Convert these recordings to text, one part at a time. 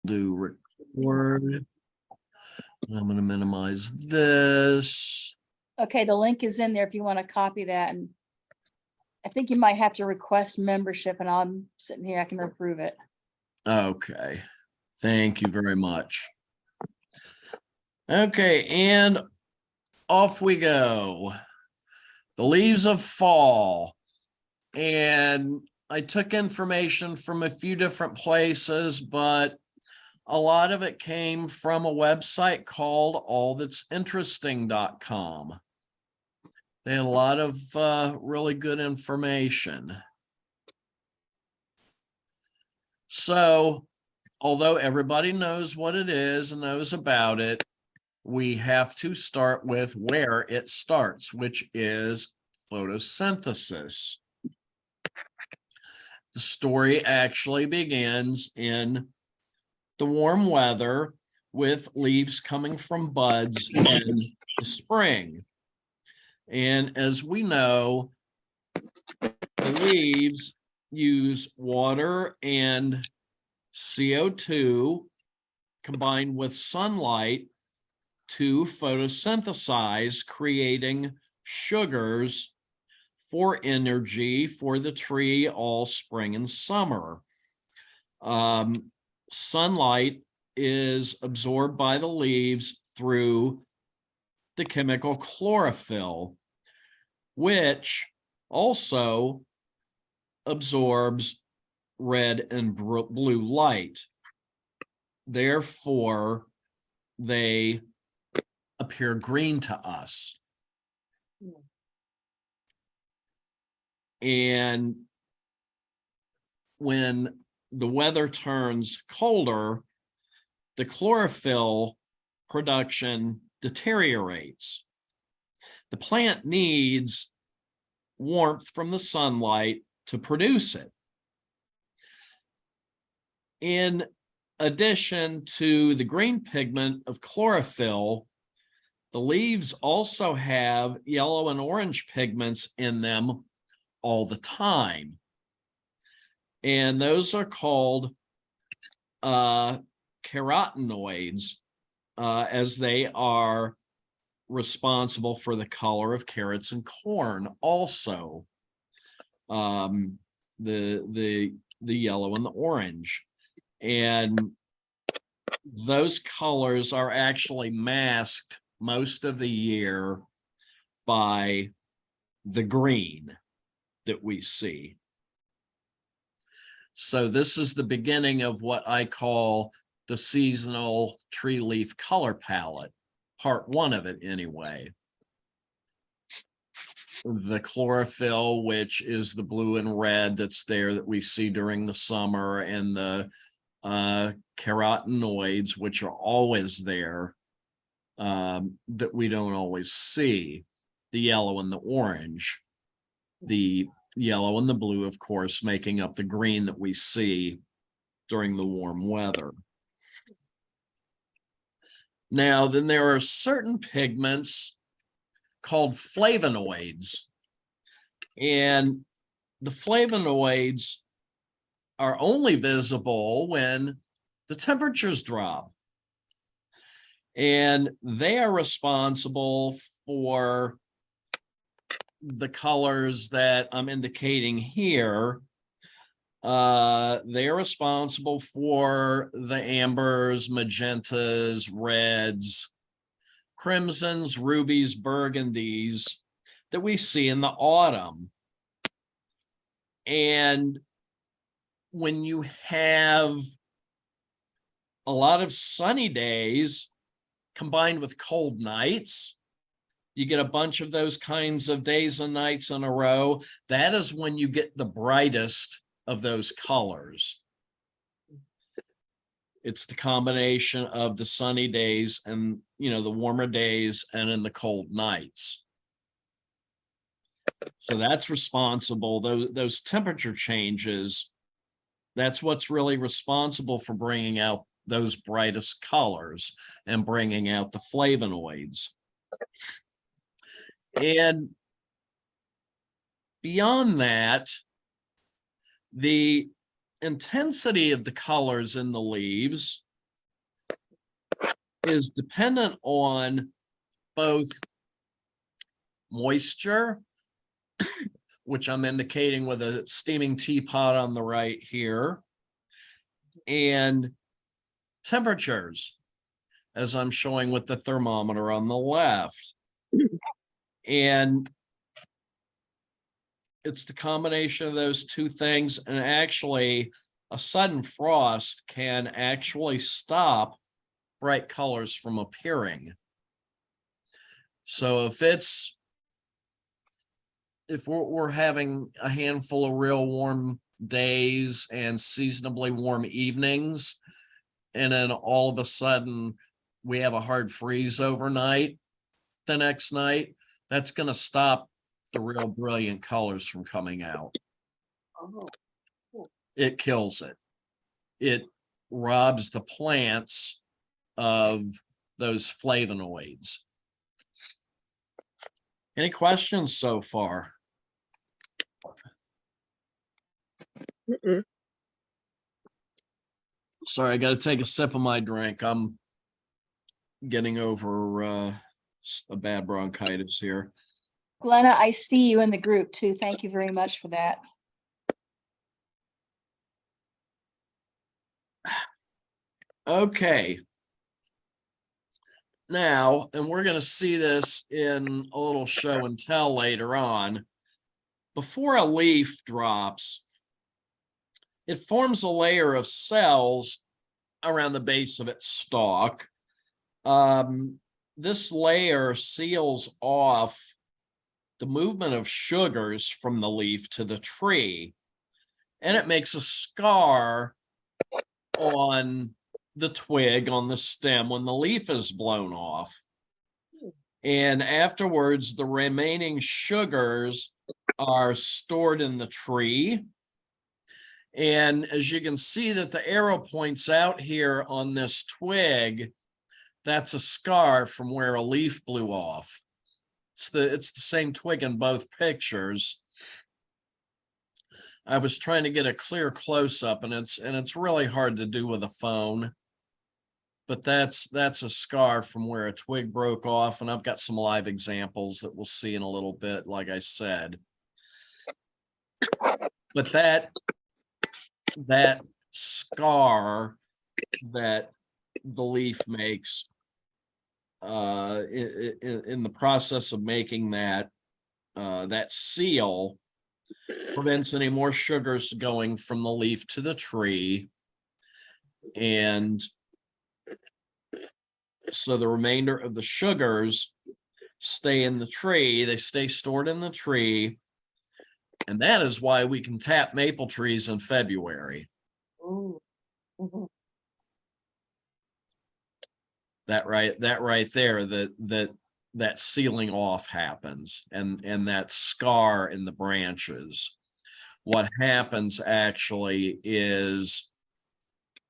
do record. I'm going to minimize this. Okay, the link is in there if you want to copy that. And I think you might have to request membership, and I'm sitting here, I can approve it. Okay. Thank you very much. Okay, and off we go. The leaves of fall. And I took information from a few different places, but a lot of it came from a website called allthat'sinteresting.com. They had a lot of really good information. So, although everybody knows what it is and knows about it, we have to start with where it starts, which is photosynthesis. The story actually begins in the warm weather with leaves coming from buds in the spring. And as we know, the leaves use water and CO2 combined with sunlight to photosynthesize, creating sugars for energy for the tree all spring and summer. Sunlight is absorbed by the leaves through the chemical chlorophyll, which also absorbs red and blue light. Therefore, they appear green to us. And when the weather turns colder, the chlorophyll production deteriorates. The plant needs warmth from the sunlight to produce it. In addition to the green pigment of chlorophyll, the leaves also have yellow and orange pigments in them all the time. And those are called carotenoids, as they are responsible for the color of carrots and corn also. The yellow and the orange. And those colors are actually masked most of the year by the green that we see. So this is the beginning of what I call the seasonal tree leaf color palette, part one of it anyway. The chlorophyll, which is the blue and red that's there that we see during the summer, and the carotenoids, which are always there, that we don't always see, the yellow and the orange. The yellow and the blue, of course, making up the green that we see during the warm weather. Now, then there are certain pigments called flavonoids, and the flavonoids are only visible when the temperatures drop, and they are responsible for the colors that I'm indicating here. They're responsible for the ambers, magentas, reds, crimsons, rubies, burgundies that we see in the autumn. And when you have a lot of sunny days combined with cold nights, you get a bunch of those kinds of days and nights in a row. That is when you get the brightest of those colors. It's the combination of the sunny days and, the warmer days and in the cold nights. So that's responsible, those temperature changes, that's what's really responsible for bringing out those brightest colors and bringing out the flavonoids. And beyond that, the intensity of the colors in the leaves is dependent on both moisture, which I'm indicating with a steaming teapot on the right here, and temperatures, as I'm showing with the thermometer on the left. And it's the combination of those two things. And actually, a sudden frost can actually stop bright colors from appearing. So if we're having a handful of real warm days and seasonably warm evenings, and then all of a sudden we have a hard freeze overnight, the next night, that's going to stop the real brilliant colors from coming out. It kills it. It robs the plants of those flavonoids. Any questions so far? Mm-mm. Sorry, I got to take a sip of my drink. I'm getting over a bad bronchitis here. Glenna, I see you in the group too. Thank you very much for that. Okay. Now, and we're going to see this in a little show and tell later on. Before a leaf drops, it forms a layer of cells around the base of its stalk. This layer seals off the movement of sugars from the leaf to the tree, and it makes a scar on the twig, on the stem, when the leaf is blown off. And afterwards, the remaining sugars are stored in the tree. And as you can see that the arrow points out here on this twig, that's a scar from where a leaf blew off. It's the same twig in both pictures. I was trying to get a clear close-up, and it's really hard to do with a phone. But that's a scar from where a twig broke off, and I've got some live examples that we'll see in a little bit, like I said. But that scar that the leaf makes in the process of making that seal prevents any more sugars going from the leaf to the tree. And so the remainder of the sugars stay in the tree. They stay stored in the tree. And that is why we can tap maple trees in February. That right there, that sealing off happens, and that scar in the branches. What happens actually is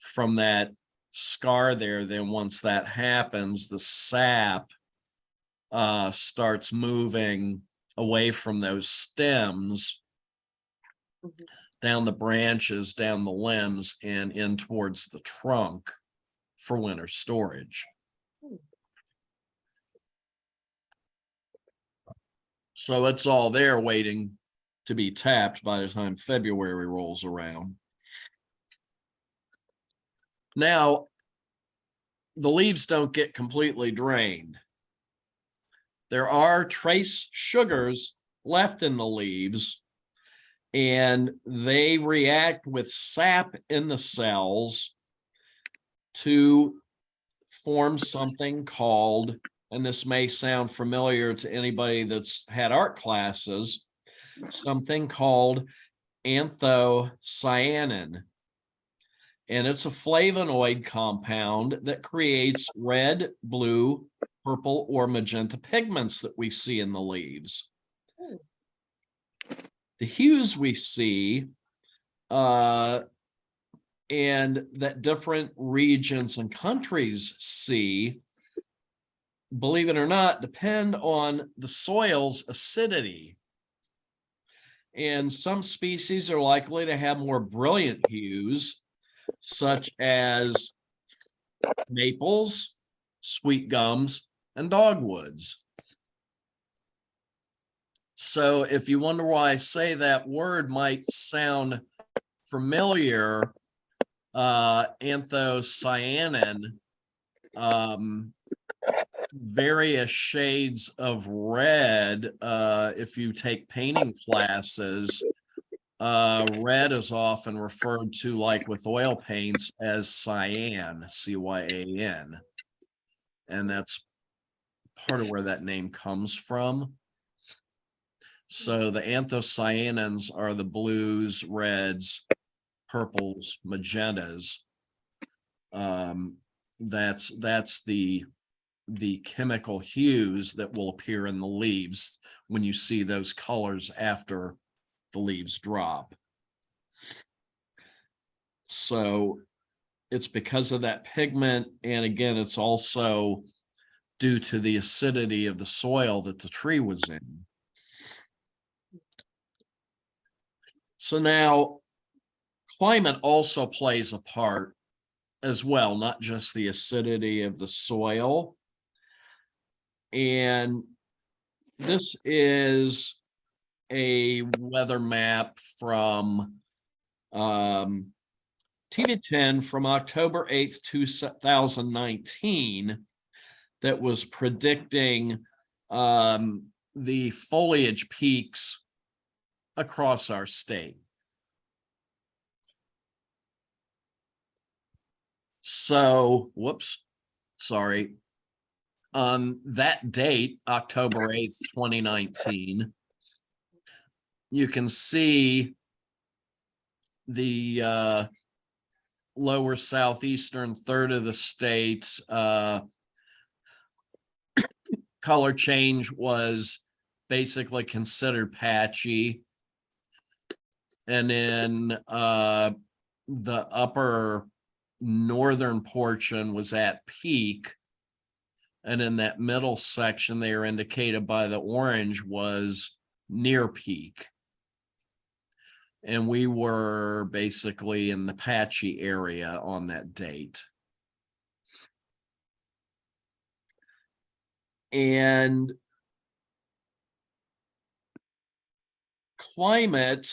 from that scar there, then once that happens, the sap starts moving away from those stems down the branches, down the limbs, and in towards the trunk for winter storage. So it's all there waiting to be tapped by the time February rolls around. Now, the leaves don't get completely drained. There are trace sugars left in the leaves, and they react with sap in the cells to form something called, and this may sound familiar to anybody that's had art classes, something called anthocyanin. And it's a flavonoid compound that creates red, blue, purple, or magenta pigments that we see in the leaves. The hues we see and that different regions and countries see, believe it or not, depend on the soil's acidity. And some species are likely to have more brilliant hues, such as maples, sweet gums, and dogwoods. So if you wonder why I say that word might sound familiar, anthocyanin, various shades of red, if you take painting classes, red is often referred to, like with oil paints, as cyan, C-Y-A-N. And that's part of where that name comes from. So the anthocyanins are the blues, reds, purples, magentas. That's the chemical hues that will appear in the leaves when you see those colors after the leaves drop. So it's because of that pigment, and again, it's also due to the acidity of the soil that the tree was in. So now climate also plays a part as well, not just the acidity of the soil. And this is a weather map from TV10 from October 8th, 2019, that was predicting the foliage peaks across our state. So, whoops, sorry. On that date, October 8th, 2019, you can see the lower southeastern third of the state. Color change was basically considered patchy. And then the upper northern portion was at peak. And in that middle section there, indicated by the orange, was near peak. And we were basically in the patchy area on that date. And climate,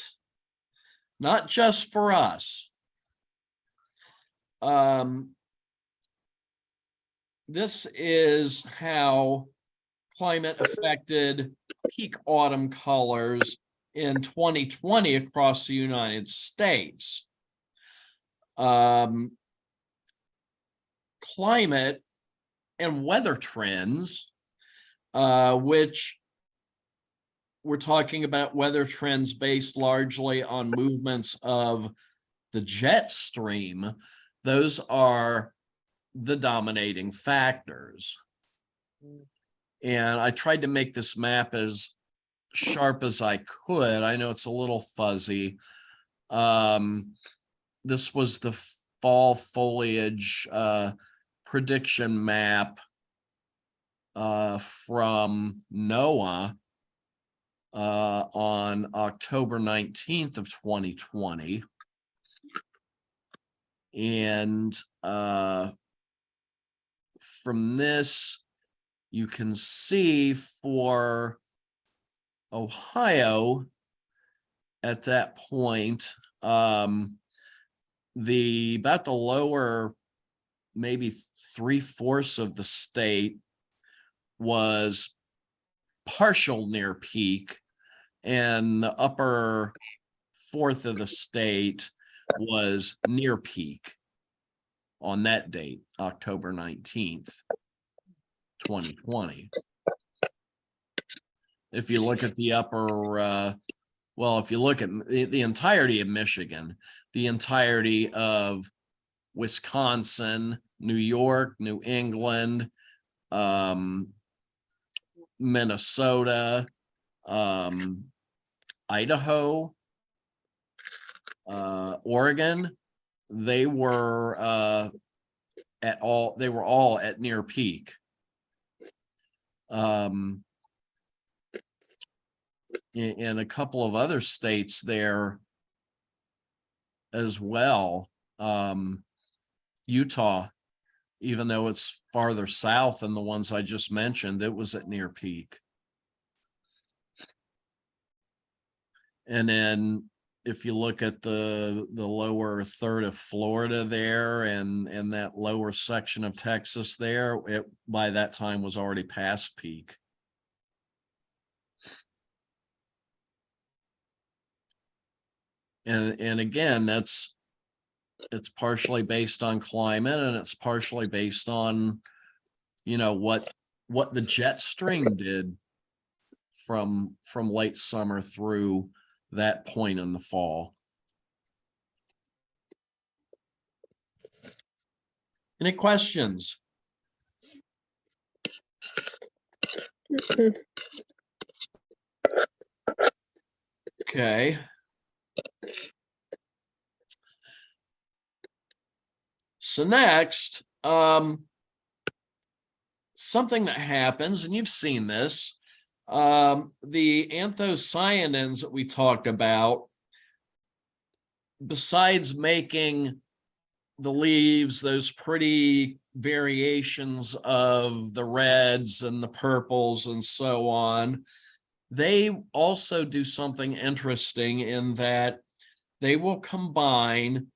not just for us, this is how climate affected peak autumn colors in 2020 across the United States. Climate and weather trends, which we're talking about weather trends based largely on movements of the jet stream. Those are the dominating factors. And I tried to make this map as sharp as I could. I know it's a little fuzzy. This was the fall foliage prediction map from NOAA on October 19th of 2020. And from this, you can see for Ohio at that point, about the lower, maybe 3/4 of the state was partial near peak, and the upper fourth of the state was near peak on that date, October 19th, 2020. If you look at the upper, well, if you look at the entirety of Michigan, the entirety of Wisconsin, New York, New England, Minnesota, Idaho, Oregon, they were all at near peak. In a couple of other states there as well, Utah Even though it's farther south than the ones I just mentioned, it was at near peak. And then if you look at the lower third of Florida there and that lower section of Texas there, it by that time was already past peak. And again, it's partially based on climate, and it's partially based on, you know, what the jet stream did from late summer through that point in the fall. Any questions? Mm-mm. Okay. So next, something that happens, and you've seen this, the anthocyanins that we talked about, besides making the leaves those pretty variations of the reds and the purples and so on, they also do something interesting in that they will combine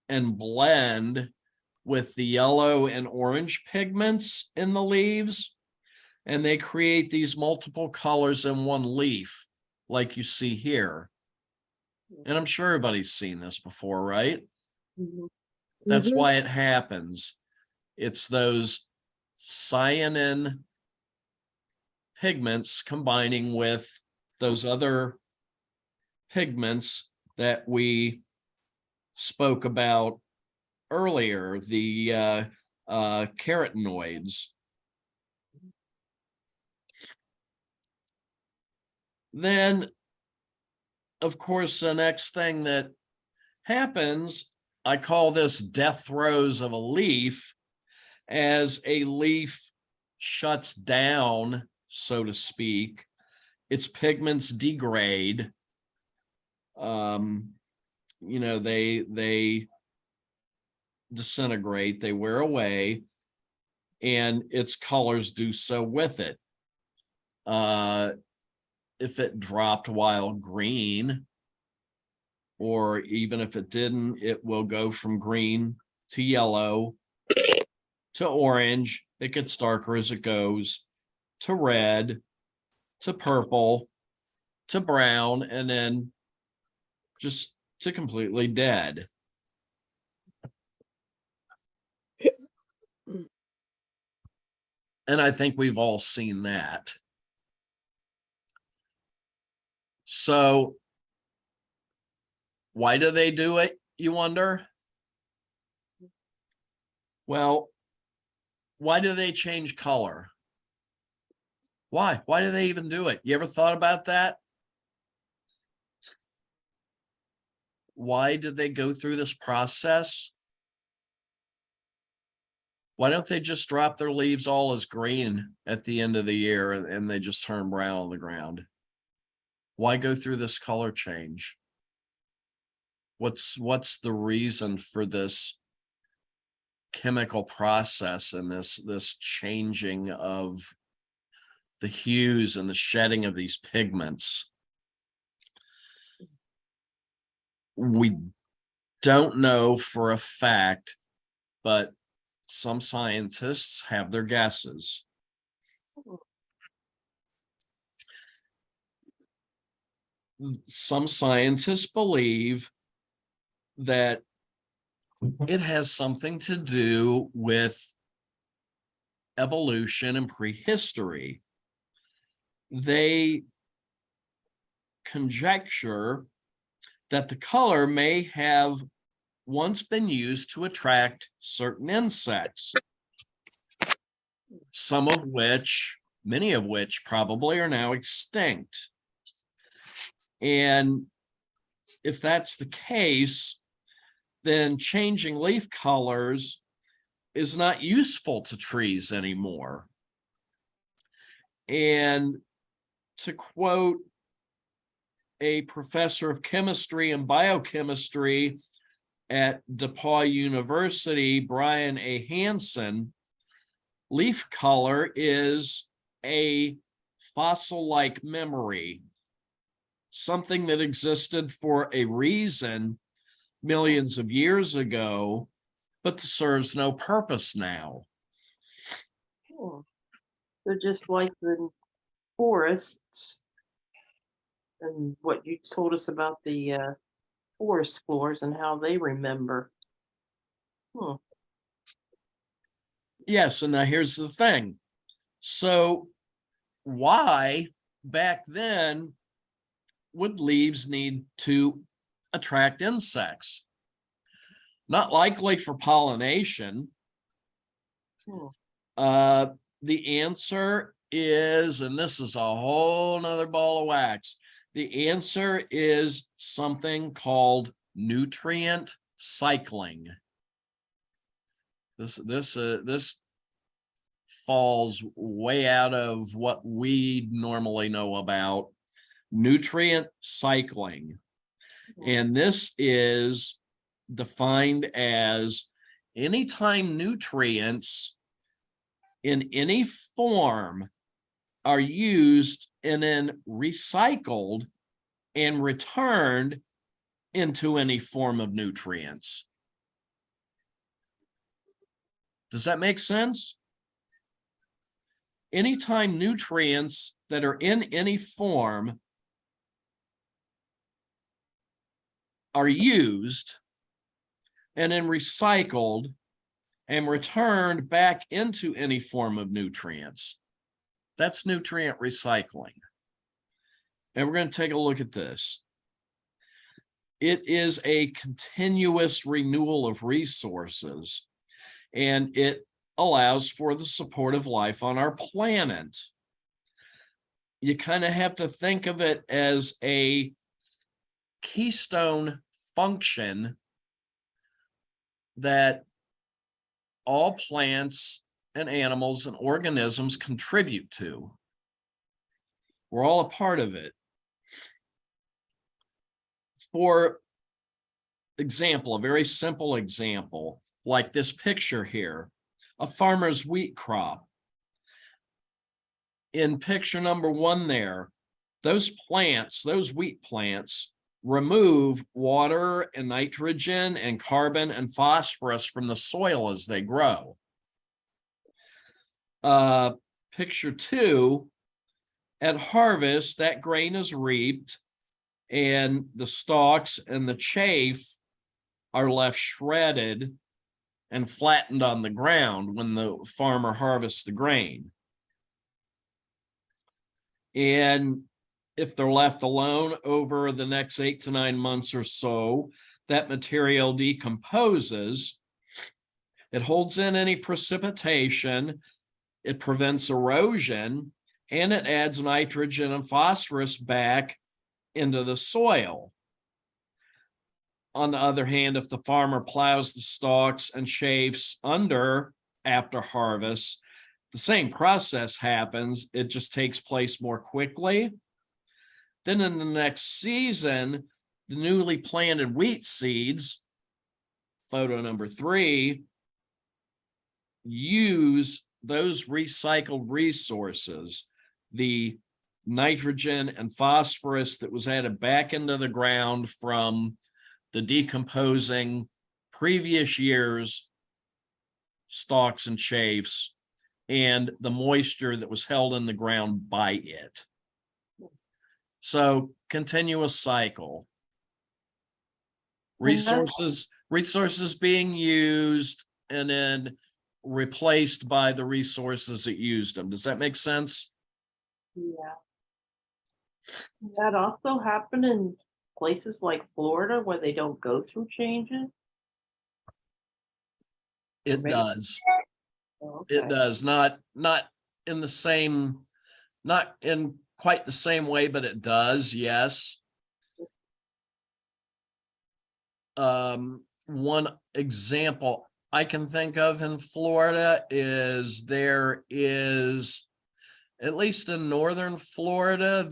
and blend with the yellow and orange pigments in the leaves, and they create these multiple colors in one leaf, like you see here. And I'm sure everybody's seen this before, right? That's Mhm. why it happens. It's those cyanin pigments combining with those other pigments that we spoke about earlier, the carotenoids. Then, of course, the next thing that happens, I call this death throes of a leaf, as a leaf shuts down, so to speak, its pigments degrade. You know, they disintegrate, they wear away, and its colors do so with it. If it dropped while green, or even if it didn't, it will go from green to yellow to orange. It gets darker as it goes, to red, to purple, to brown, and then just to completely dead. And I think we've all seen that. So why do they do it, you wonder? Well, why do they change color? Why? Why do they even do it? You ever thought about that? Why did they go through this process? Why don't they just drop their leaves all as green at the end of the year and they just turn brown on the ground? Why go through this color change? What's the reason for this chemical process and this changing of the hues and the shedding of these pigments? We don't know for a fact, but some scientists have their guesses. Some scientists believe that it has something to do with evolution and prehistory. They conjecture that the color may have once been used to attract certain insects, some of which, many of which probably are now extinct. And if that's the case, then changing leaf colors is not useful to trees anymore. And to quote a professor of chemistry and biochemistry at DePaul University, Brian A. Hansen, leaf color is a fossil-like memory, something that existed for a reason millions of years ago, but serves no purpose now. Oh. So just like the forests and what you told us about the forest floors and how they remember. Hmm. Yes, and now here's the thing. So why back then would leaves need to attract insects? Not likely for pollination. Hmm. The answer is, and this is a whole nother ball of wax. The answer is something called nutrient cycling. This falls way out of what we normally know about nutrient cycling. And this is defined as anytime nutrients in any form are used and then recycled and returned into any form of nutrients. Does that make sense? Anytime nutrients that are in any form are used and then recycled and returned back into any form of nutrients, that's nutrient recycling. And we're going to take a look at this. It is a continuous renewal of resources, and it allows for the support of life on our planet. You kind of have to think of it as a keystone function that all plants and animals and organisms contribute to. We're all a part of it. For example, a very simple example, like this picture here, a farmer's wheat crop. In picture number 1 there, those plants, those wheat plants, remove water and nitrogen and carbon and phosphorus from the soil as they grow. Picture 2, at harvest, that grain is reaped and the stalks and the chaff are left shredded and flattened on the ground when the farmer harvests the grain. And if they're left alone over the next 8 to 9 months or so, that material decomposes. It holds in any precipitation, it prevents erosion, and it adds nitrogen and phosphorus back into the soil. On the other hand, if the farmer plows the stalks and chaffs under after harvest, the same process happens, it just takes place more quickly. Then in the next season, the newly planted wheat seeds, photo number 3, use those recycled resources, the nitrogen and phosphorus that was added back into the ground from the decomposing previous year's stalks and chaffs, and the moisture that was held in the ground by it. So continuous cycle. Resources being used and then replaced by the resources that used them. Does that make sense? Yeah. Does that also happen in places like Florida where they don't go through changes? It Maybe. does. Oh, It okay. does. Not in the same, not in quite the same way, but it does, yes. One example I can think of in Florida is there is, at least in northern Florida,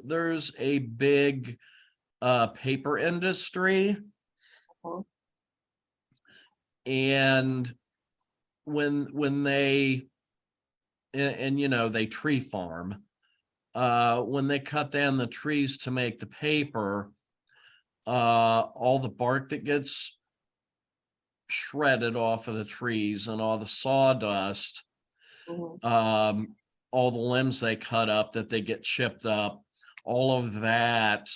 there's a big paper industry. Uh-huh. And when they, and you know, they tree farm, when they cut down the trees to make the paper, all the bark that gets shredded off of the trees and all the sawdust, Mhm. all the limbs they cut up that they get chipped up, all of that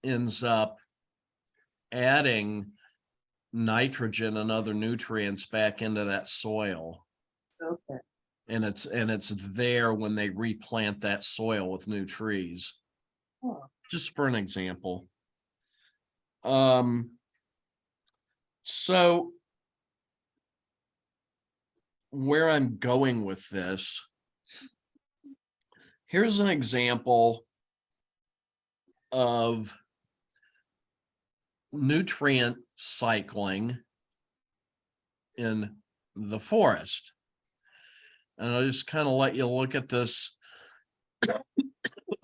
ends up adding nitrogen and other nutrients back into that soil. Okay. And it's there when they replant that soil with new trees. Huh. Just for an example. So where I'm going with this, here's an example of nutrient cycling in the forest. And I'll just kind of let you look at this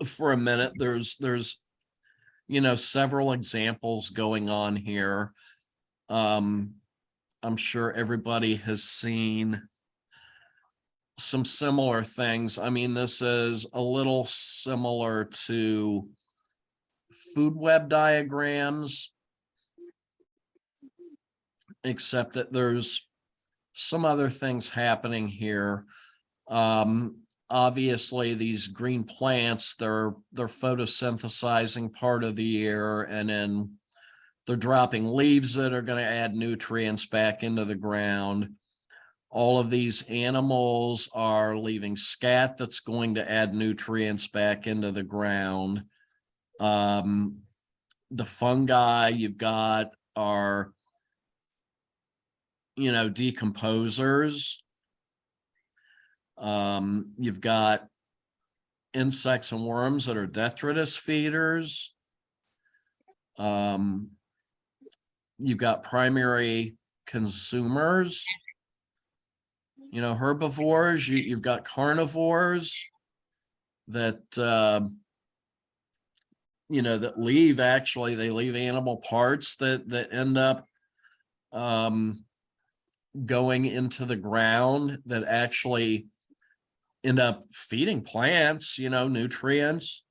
for a minute. There's you know, several examples going on here. I'm sure everybody has seen some similar things. I mean, this is a little similar to food web diagrams, except that there's some other things happening here. Obviously these green plants, they're photosynthesizing part of the year, and then they're dropping leaves that are going to add nutrients back into the ground. All of these animals are leaving scat that's going to add nutrients back into the ground. The fungi you've got are, you know, decomposers. You've got insects and worms that are detritus feeders. You've got primary consumers, you know, herbivores. You've got carnivores that, you know, that leave, actually, they leave animal parts that end up going into the ground that actually end up feeding plants, you know, nutrients.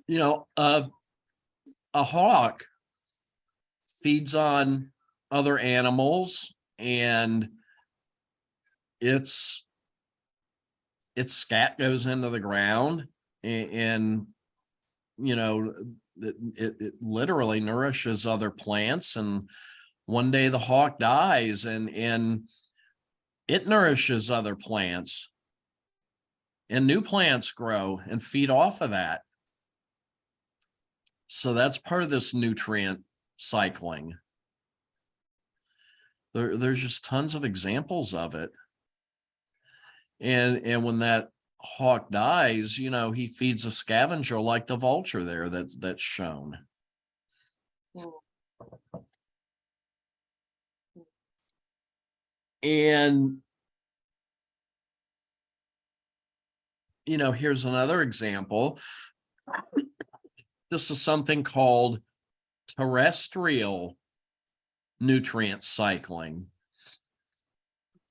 You know, a hawk feeds on other animals, and its scat goes into the ground, and you know, it literally nourishes other plants. And one day the hawk dies, and it nourishes other plants, and new plants grow and feed off of that. So that's part of this nutrient cycling. There's just tons of examples of it. And when that hawk dies, you know, he feeds a scavenger like the vulture there that's shown. And you know, here's another example. This is something called terrestrial nutrient cycling.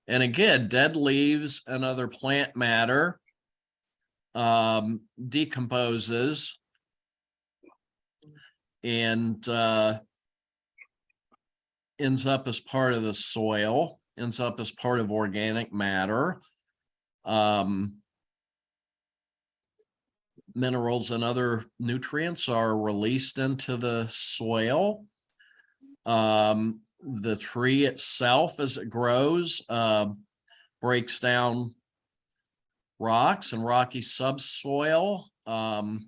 And again, dead leaves and other plant matter decomposes and ends up as part of the soil, ends up as part of organic matter. Minerals and other nutrients are released into the soil. The tree itself, as it grows, breaks down rocks and rocky subsoil. Water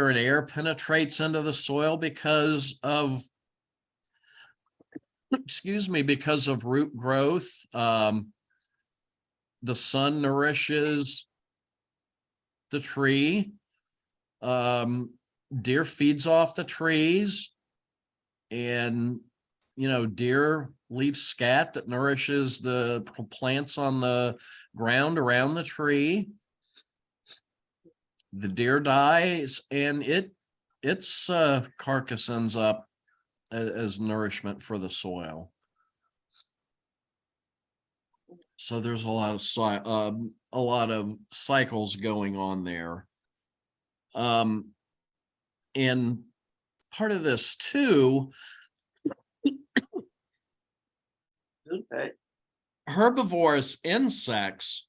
and air penetrates into the soil because of, because of root growth. The sun nourishes the tree. Deer feeds off the trees, and you know, deer leave scat that nourishes the plants on the ground around the tree. The deer dies, and it its carcass ends up as nourishment for the soil. So there's a lot of cycles going on there. And part of this too, Okay. herbivorous insects,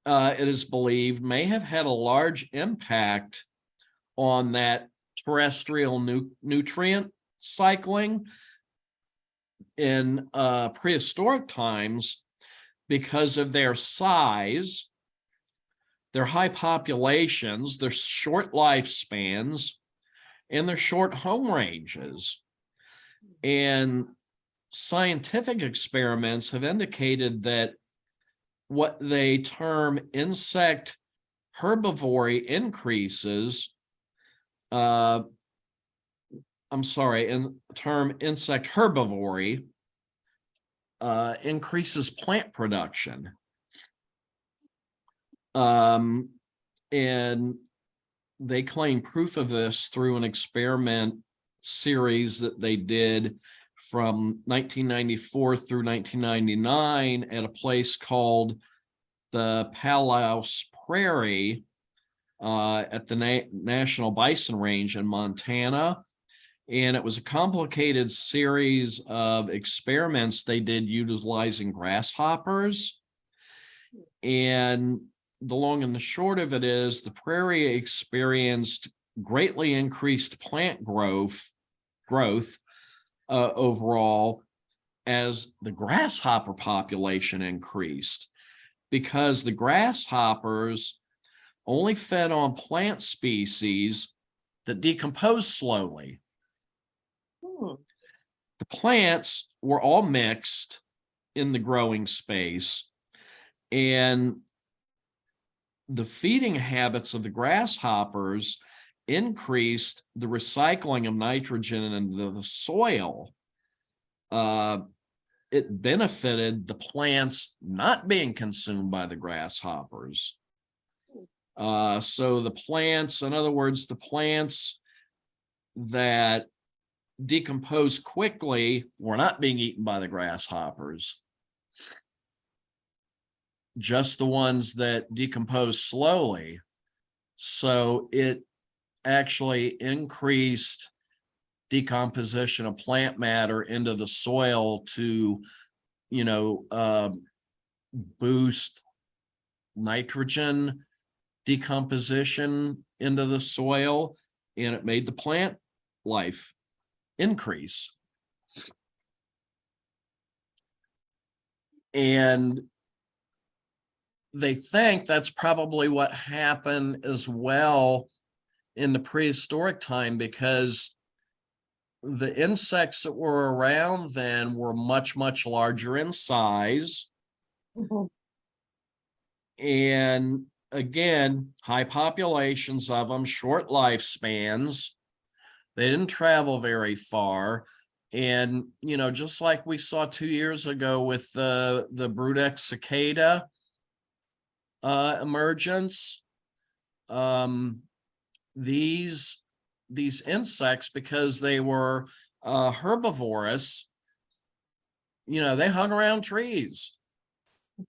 it is believed, may have had a large impact on that terrestrial nutrient cycling in prehistoric times because of their size, their high populations, their short lifespans, and their short home ranges. And scientific experiments have indicated that what they term insect herbivory increases, insect herbivory increases plant production. And they claim proof of this through an experiment series that they did from 1994 through 1999 at a place called the Palos Prairie at the National Bison Range in Montana. And it was a complicated series of experiments they did utilizing grasshoppers. And the long and the short of it is the prairie experienced greatly increased plant growth overall as the grasshopper population increased, because the grasshoppers only fed on plant species that decompose slowly. The plants were all mixed in the growing space, and the feeding habits of the grasshoppers increased the recycling of nitrogen into the soil. It benefited the plants not being consumed by the grasshoppers. So the plants, in other words, the plants that decompose quickly were not being eaten by the grasshoppers. Just the ones that decompose slowly. So it actually increased decomposition of plant matter into the soil to, boost nitrogen decomposition into the soil, and it made the plant life increase. And they think that's probably what happened as well in the prehistoric time, because the insects that were around then were much, much larger in size. And again, high populations of them, short lifespans. They didn't travel very far. And, just like we saw 2 years ago with the Brudex cicada emergence, these insects, because they were herbivorous, they hung around trees.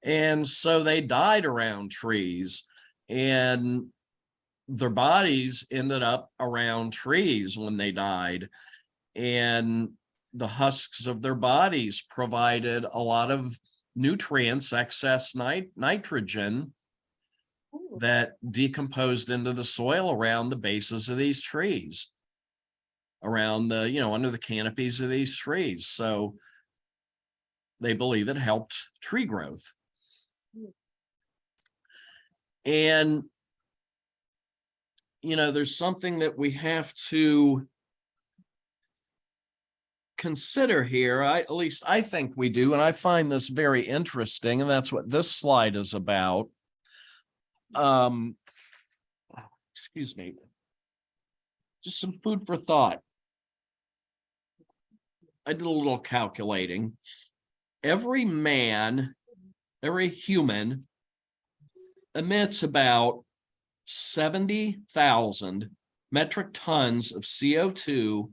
And so they died around trees, and their bodies ended up around trees when they died. And the husks of their bodies provided a lot of nutrients, excess nitrogen that decomposed into the soil around the bases of these trees, around the, under the canopies of these trees. So they believe it helped tree growth. And, there's something that we have to consider here. At least I think we do. And I find this very interesting. And that's what this slide is about. Excuse me. Just some food for thought. I did a little calculating. Every human emits about 70,000 metric tons of CO2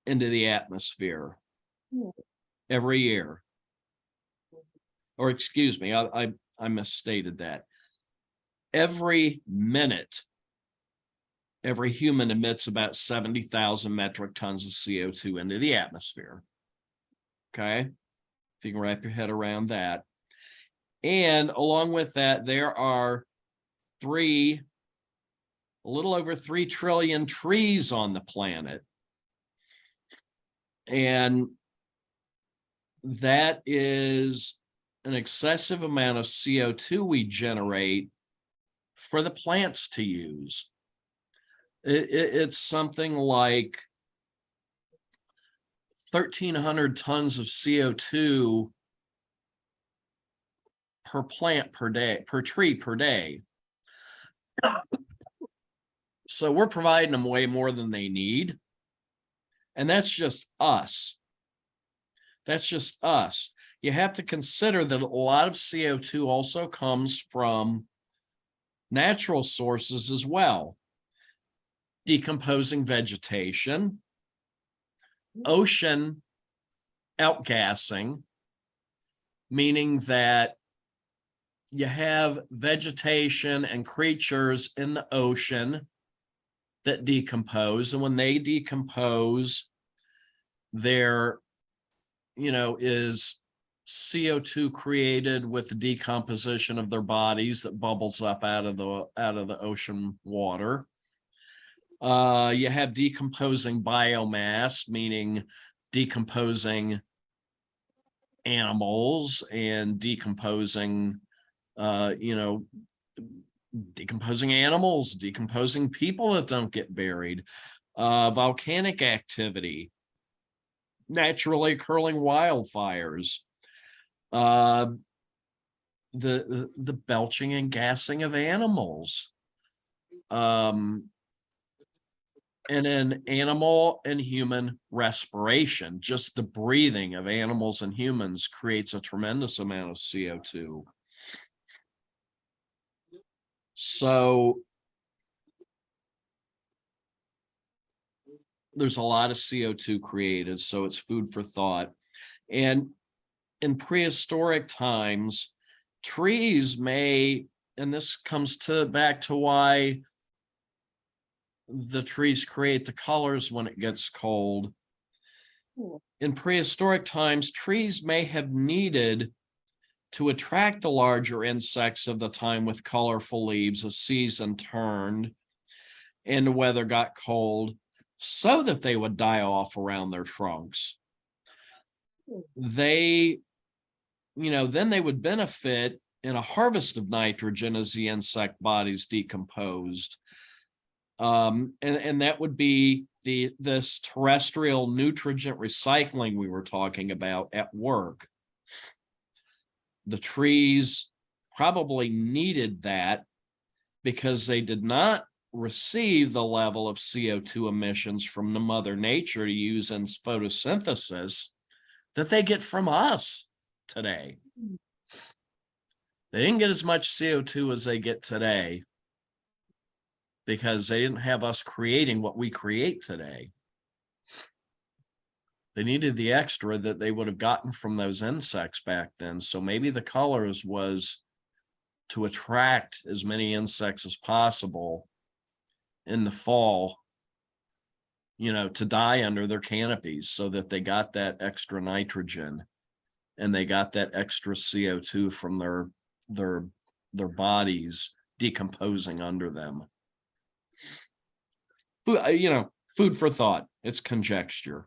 into the atmosphere Hmm. every year. Or excuse me, I misstated that. Every minute, every human emits about 70,000 metric tons of CO2 into the atmosphere. Okay, if you can wrap your head around that. And along with that, there are a little over 3 trillion trees on the planet. And that is an excessive amount of CO2 we generate for the plants to use. It's something like 1,300 tons of CO2 per plant per day, per tree per day. So we're providing them way more than they need. And that's just us. That's just us. You have to consider that a lot of CO2 also comes from natural sources as well. Decomposing vegetation, ocean outgassing, meaning that you have vegetation and creatures in the ocean that decompose. And when they decompose, there, is CO2 created with the decomposition of their bodies that bubbles up out of the ocean water. You have decomposing biomass, meaning decomposing animals and decomposing decomposing people that don't get buried, volcanic activity, naturally occurring wildfires, the belching and gassing of animals, and then animal and human respiration. Just the breathing of animals and humans creates a tremendous amount of CO2. So there's a lot of CO2 created, so it's food for thought. And in prehistoric times, trees may, and this comes back to why the trees create the colors when it gets cold. In prehistoric times, trees may have needed to attract the larger insects of the time with colorful leaves as season turned and the weather got cold, so that they would die off around their trunks. Then they would benefit in a harvest of nitrogen as the insect bodies decomposed. And that would be this terrestrial nutrient recycling we were talking about at work. The trees probably needed that because they did not receive the level of CO2 emissions from the Mother Nature to use in photosynthesis that they get from us today. They didn't get as much CO2 as they get today because they didn't have us creating what we create today. They needed the extra that they would have gotten from those insects back then. So maybe the colors was to attract as many insects as possible in the fall, to die under their canopies so that they got that extra nitrogen and they got that extra CO2 from their bodies decomposing under them. Food for thought. It's conjecture.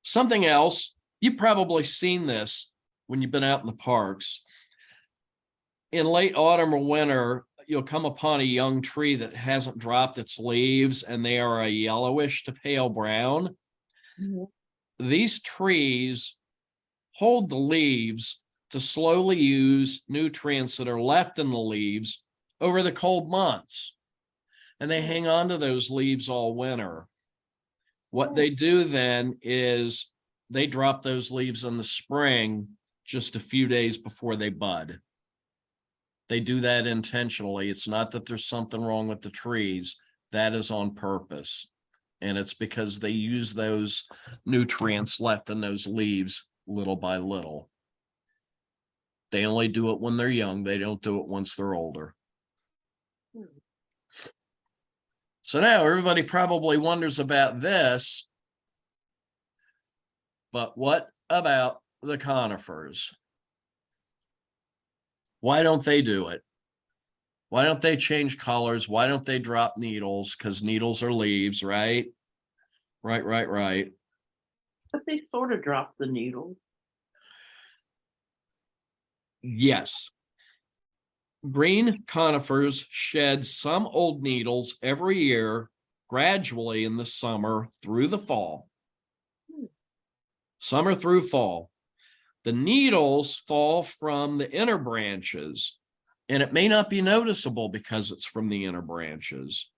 Something else, you've probably seen this when you've been out in the parks. In late autumn or winter, you'll come upon a young tree that hasn't dropped its leaves and they are a yellowish to pale brown. Mm-hmm. These trees hold the leaves to slowly use nutrients that are left in the leaves over the cold months. And they hang on to those leaves all winter. What they do then is they drop those leaves in the spring just a few days before they bud. They do that intentionally. It's not that there's something wrong with the trees. That is on purpose. And it's because they use those nutrients left in those leaves little by little. They only do it when they're young. They don't do it once they're older. So now everybody probably wonders about this. But what about the conifers? Why don't they do it? Why don't they change colors? Why don't they drop needles? Because needles are leaves, right? Right. But they sort of drop the needle. Yes. Green conifers shed some old needles every year, gradually in the summer through the fall. Summer through fall. The needles fall from the inner branches, and it may not be noticeable because it's from the inner branches.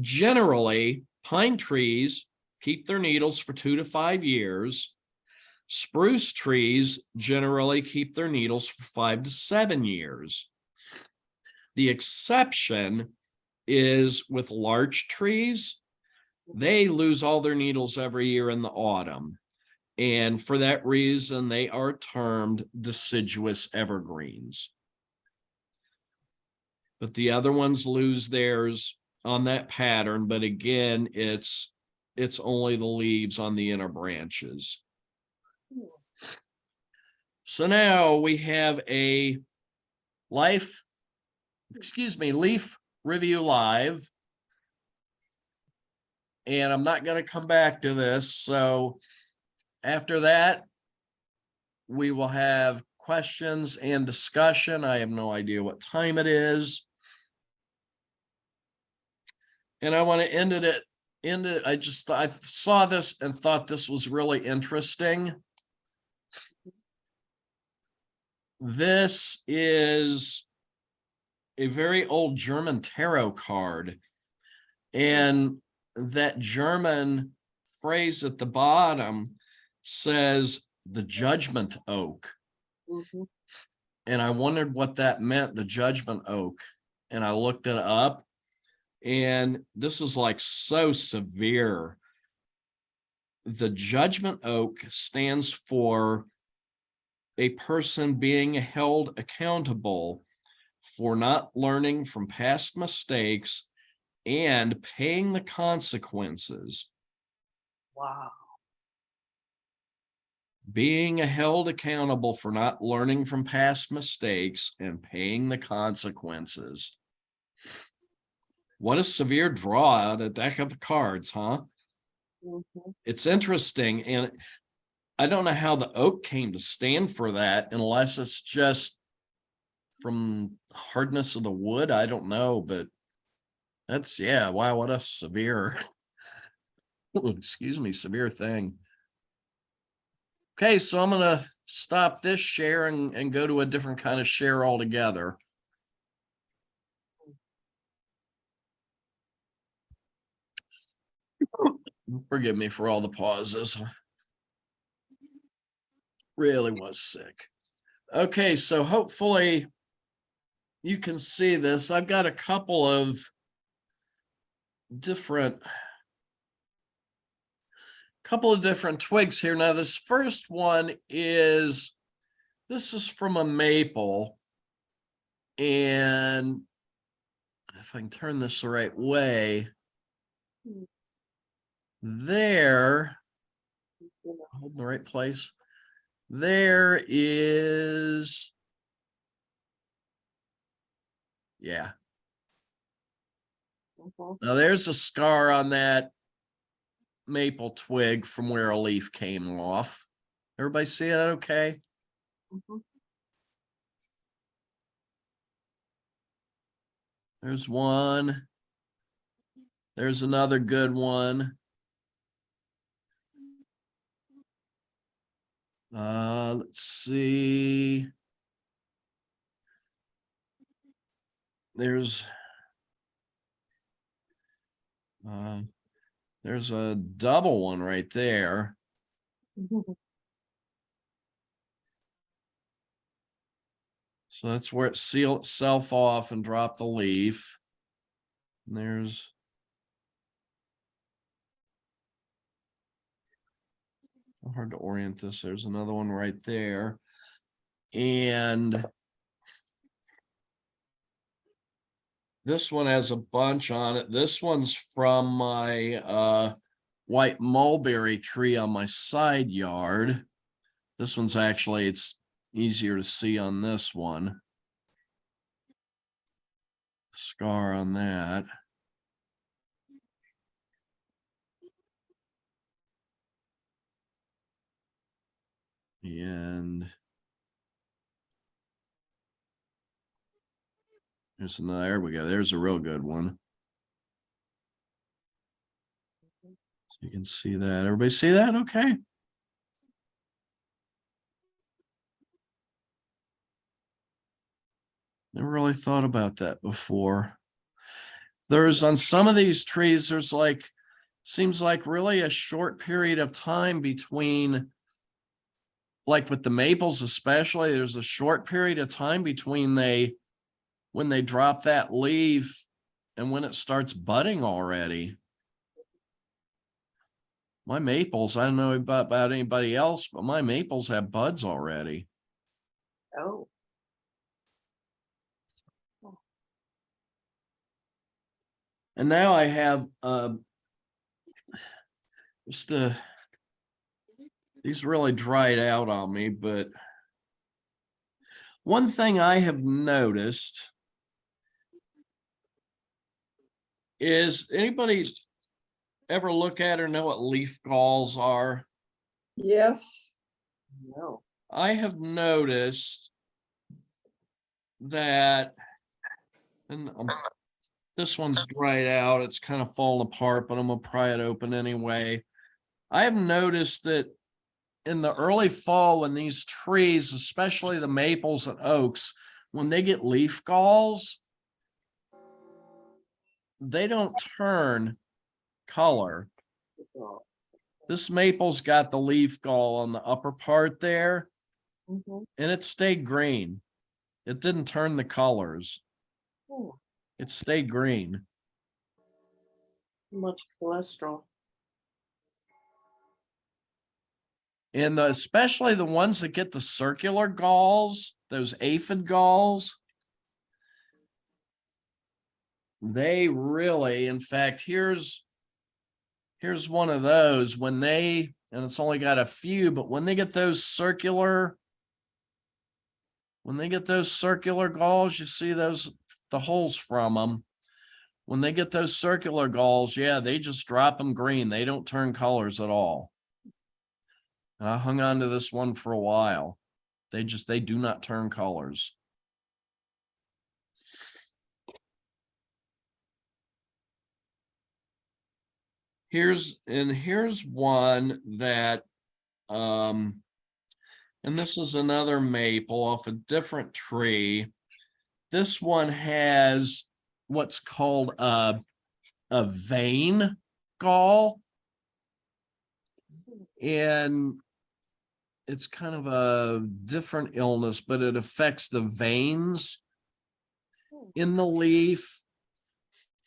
Generally, pine trees keep their needles for 2 to 5 years. Spruce trees generally keep their needles for 5 to 7 years. The exception is with larch trees. They lose all their needles every year in the autumn. And for that reason, they are termed deciduous evergreens. But the other ones lose theirs on that pattern. But again, it's only the leaves on the inner branches. So now we have a leaf review live. And I'm not going to come back to this. So after that, we will have questions and discussion. I have no idea what time it is. And I want to end it. I saw this and thought this was really interesting. This is a very old German tarot card. And that German phrase at the bottom says the judgment oak. Mhm. And I wondered what that meant, the judgment oak. And I looked it up. And this is like so severe. The judgment oak stands for a person being held accountable for not learning from past mistakes and paying the consequences. Wow. Being held accountable for not learning from past mistakes and paying the consequences. What a severe draw out of the deck of the cards, huh? Mhm. It's interesting. And I don't know how the oak came to stand for that, unless it's just from hardness of the wood. I don't know, but that's, yeah, wow, what a severe, excuse me, severe thing. Okay, so I'm going to stop this share and go to a different kind of share altogether. Forgive me for all the pauses. Really was sick. Okay, so hopefully you can see this. I've got a couple of different twigs here. Now, this first one is, this is from a maple. And if I can turn this the right way, there, hold in the right place. There is, yeah. Mhm. Now there's a scar on that maple twig from where a leaf came off. Everybody see it okay? Mhm. There's one. There's another good one. Let's see. There's a double one right there. So that's where it seal itself off and drop the leaf. And there's hard to orient this. There's another one right there. And this one has a bunch on it. This one's from my white mulberry tree on my side yard. This one's actually, it's easier to see on this one. Scar on that. And there's another, there we go. There's a real good one. So you can see that. Everybody see that? Okay. Never really thought about that before. There's on some of these trees, there's like, seems like really a short period of time between, like with the maples especially, there's a short period of time between when they drop that leaf and when it starts budding already. My maples, I don't know about anybody else, but my maples have buds already. Oh, And now I have just these really dried out on me, but one thing I have noticed is, anybody ever look at or know what leaf galls are? Yes. no. I have noticed that, and this one's dried out, it's kind of falling apart, but I'm gonna pry it open anyway. I have noticed that in the early fall, when these trees, especially the maples and oaks, when they get leaf galls, they don't turn color. This maple's got the leaf gall on the upper part there, Mhm. and it stayed green. It didn't turn the colors. Oh, It stayed green. much cholesterol. And especially the ones that get the circular galls, those aphid galls, they really, in fact, here's one of those. When they, and it's only got a few, but when they get those circular galls, you see those, the holes from them. When they get those circular galls, yeah, they just drop them green. They don't turn colors at all. And I hung on to this one for a while. They do not turn colors. Here's one that, and this is another maple off a different tree. This one has what's called a vein gall. And it's kind of a different illness, but it affects the veins in the leaf.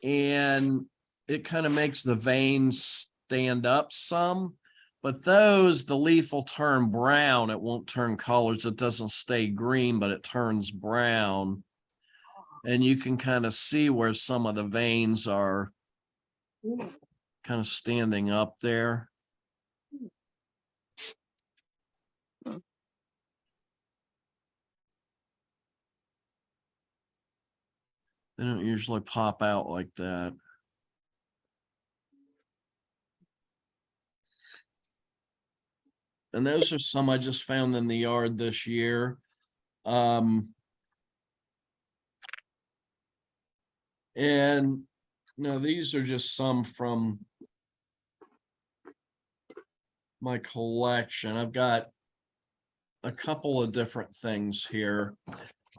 And it kind of makes the veins stand up some. But those, the leaf will turn brown. It won't turn colors. It doesn't stay green, but it turns brown. And you can kind of see where some of the veins are kind of standing up there. They don't usually pop out like that. And those are some I just found in the yard this year. And no, these are just some from my collection. I've got a couple of different things here.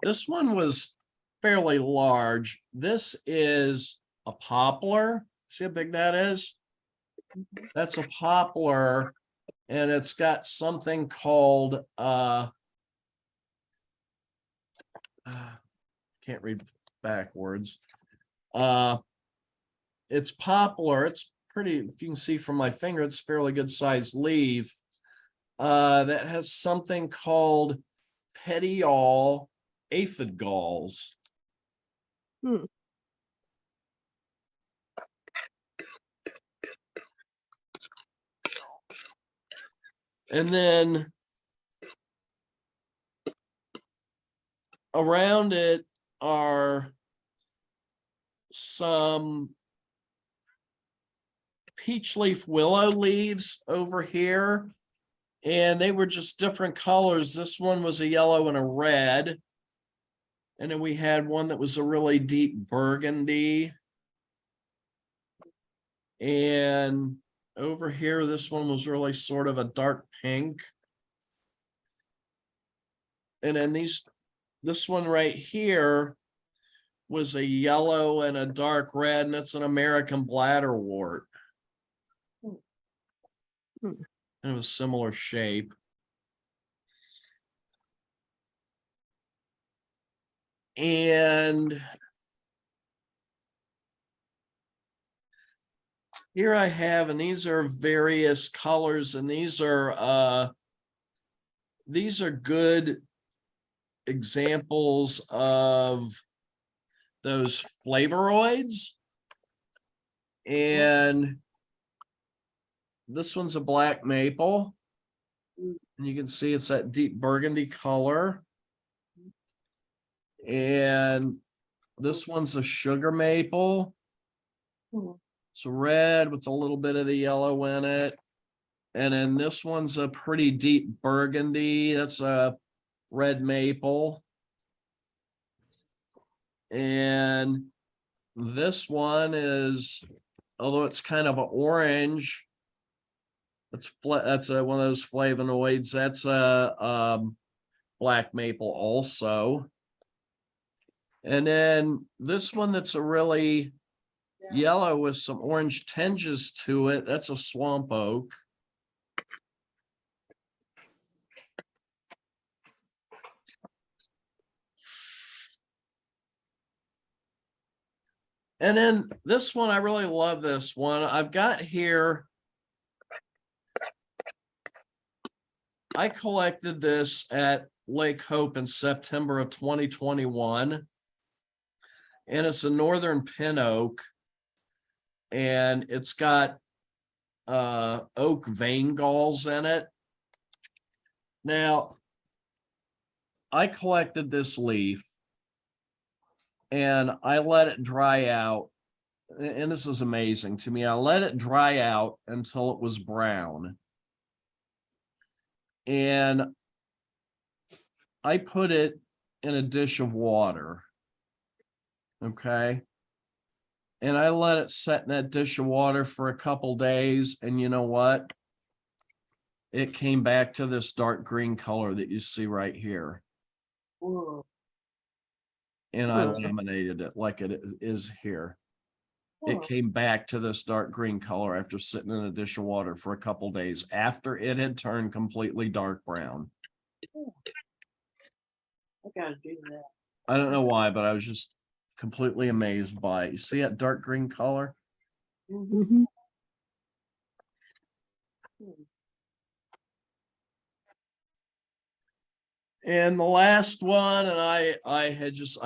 This one was fairly large. This is a poplar. See how big that is? That's a poplar, and it's got something called can't read backwards. It's poplar. It's pretty, if you can see from my finger, it's fairly good sized leaf. That has something called petiole aphid galls. And then around it are some peach leaf willow leaves over here. And they were just different colors. This one was a yellow and a red. And then we had one that was a really deep burgundy. And over here, this one was really sort of a dark pink. And then this one right here was a yellow and a dark red, and it's an American bladderwort. And it was similar shape. And here I have, and these are various colors, and these are good examples of those flavonoids. And this one's a black maple. And you can see it's that deep burgundy color. And this one's a sugar maple. It's red with a little bit of the yellow in it. And then this one's a pretty deep burgundy. That's a red maple. And this one is, although it's kind of an orange, that's one of those flavonoids. That's a black maple also. And then this one that's a really yellow with some orange tinges to it, that's a swamp oak. And then this one, I really love this one. I've got here, I collected this at Lake Hope in September of 2021. And it's a northern pin oak. And it's got oak vein galls in it. Now, I collected this leaf and I let it dry out. And this is amazing to me. I let it dry out until it was brown. And I put it in a dish of water. Okay. And I let it set in that dish of water for a couple days. And you know what? It came back to this dark green color that you see right here. Whoa. And I laminated it like it is here. It came back to this dark green color after sitting in a dish of water for a couple days after it had turned completely dark brown. I gotta do that. I don't know why, but I was just completely amazed by it. You see that dark green color? And the last one, and I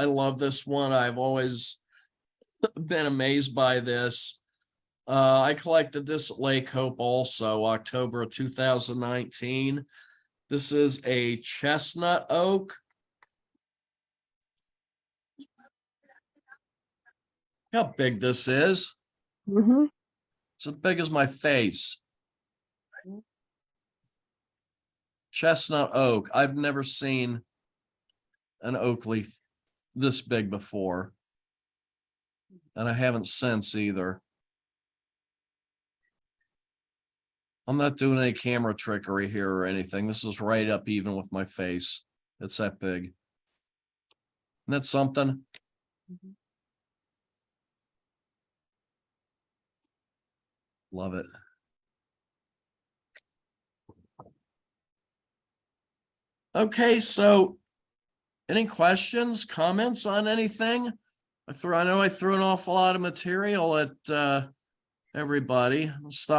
love this one. I've always been amazed by this. I collected this at Lake Hope also, October of 2019. This is a chestnut oak. How big this is. It's as big as my face. Chestnut oak. I've never seen an oak leaf this big before. And I haven't since either. I'm not doing any camera trickery here or anything. This is right up even with my face. It's that big. Isn't that something? Love it. Okay, so Any questions, comments on anything? I know I threw an awful lot of material at everybody. I'll stop